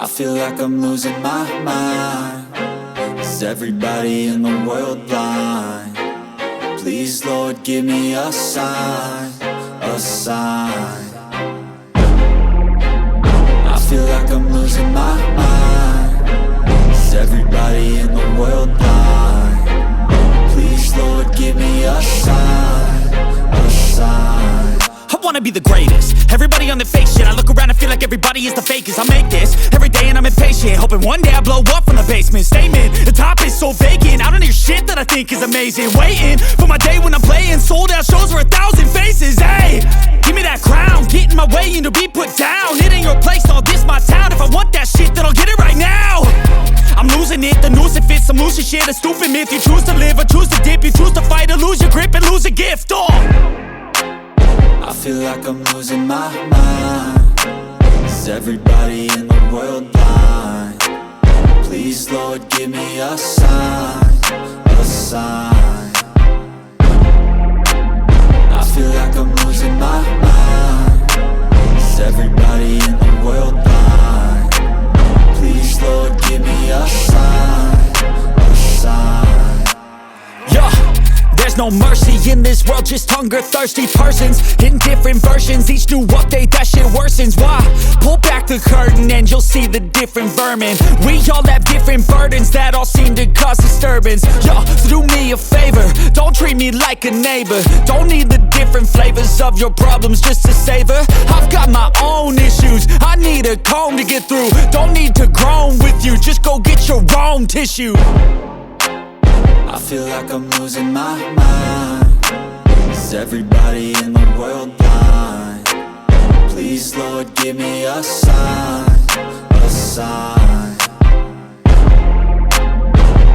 I feel like I'm losing my mind. Is everybody in the world blind? Please, Lord, give me a sign, a sign. I feel like I'm losing my mind. Is everybody in the world blind? Please, Lord, give me a sign, a sign. I wanna be the greatest. Everybody on the fake shit. I look around and feel like everybody is the fakest. I make this every day and I'm impatient, hoping one day I blow up from the basement. Statement, the top is so vacant. I don't hear shit that I think is amazing. Waiting for my day when I'm playing sold out shows for 1,000 faces. Hey, give me that crown, get in my way and to be put down. It ain't your place, all this my town. If I want that shit, then I'll get it right now. I'm losing it, the noose it fits. I'm losing shit, a stupid myth. You choose to live or choose to dip. You choose to fight or lose your grip and lose a gift. I feel like I'm losing my mind. Is everybody in the world blind? Please, Lord, give me a sign, a sign. I feel like I'm losing my mind. Is everybody in the world blind? Please, Lord, give me a sign, a sign. Yeah. There's no mercy in this world, just hunger-thirsty persons in different versions. Each new update, that shit worsens. Why? Pull back the curtain and you'll see the different vermin. We all have different burdens that all seem to cause disturbance. Yo, so do me a favor, don't treat me like a neighbor. Don't need the different flavors of your problems just to savor. I've got my own issues, I need a comb to get through. Don't need to groan with you, just go get your own tissue. I feel like I'm losing my mind. Is everybody in the world blind? Please, Lord, give me a sign, a sign.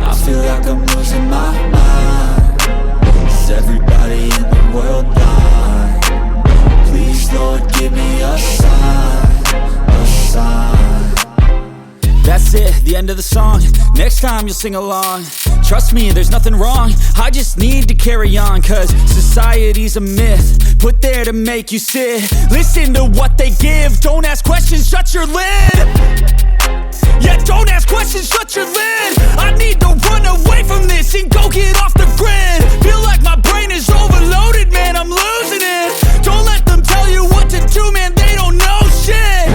I feel like I'm losing my mind. Is everybody in the world blind? Please, Lord, give me a sign, a sign. That's it, the end of the song. Next time you'll sing along. Trust me, there's nothing wrong. I just need to carry on, cause society's a myth put there to make you sit. Listen to what they give. Don't ask questions, shut your lid. Yeah, don't ask questions, shut your lid. I need to run away from this and go get off the grid. Feel like my brain is overloaded, man, I'm losing it. Don't let them tell you what to do, man, they don't know shit.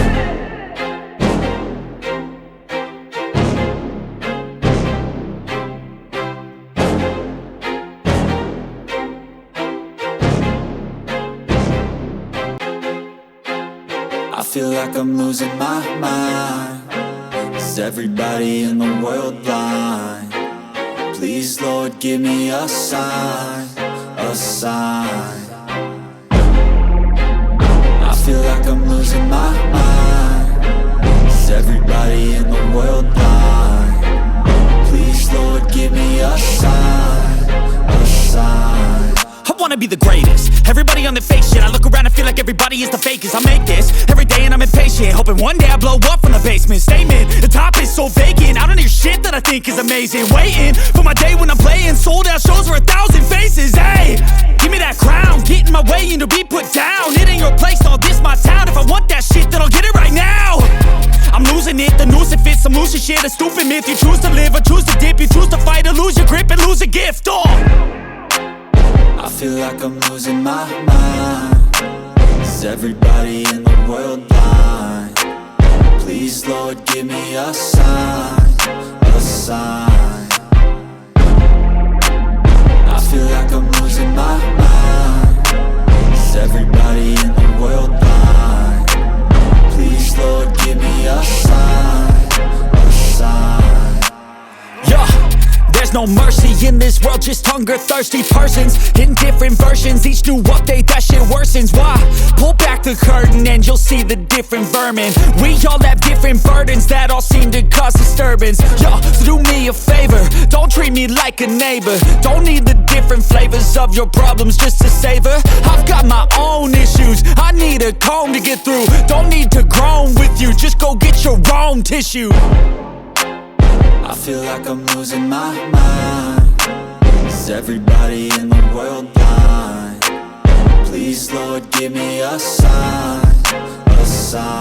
I feel like I'm losing my mind. Is everybody in the world blind? Please, Lord, give me a sign, a sign. I feel like I'm losing my mind. Is everybody in the world blind? Please, Lord, give me a sign, a sign. I wanna be the greatest. Everybody on the fake shit. I look around and feel like everybody is the fakest. I make this every day and I'm impatient, hoping one day I blow up from the basement. Statement, the top is so vacant. I don't hear shit that I think is amazing. Waiting for my day when I'm playing sold out shows for 1,000 faces. Hey, give me that crown, get in my way and to be put down. It ain't your place, all this my town. If I want that shit, then I'll get it right now. I'm losing it, the noose it fits. I'm losing shit, a stupid myth. You choose to live or choose to dip. You choose to fight or lose your grip and lose a gift. I feel like I'm losing my mind. Is everybody in the world blind? Please, Lord, give me a sign, a sign. I feel like I'm losing my mind. Is everybody in the world blind? Please, Lord, give me a sign, a sign. Yeah. There's no mercy in this world, just hunger-thirsty persons in different versions. Each new update, that shit worsens. Why? Pull back the curtain and you'll see the different vermin. We all have different burdens that all seem to cause disturbance. Yo, so do me a favor, don't treat me like a neighbor. Don't need the different flavors of your problems just to savor. I've got my own issues, I need a comb to get through. Don't need to groan with you, just go get your own tissue. I feel like I'm losing my mind. Is everybody in the world blind? Please, Lord, give me a sign, a sign.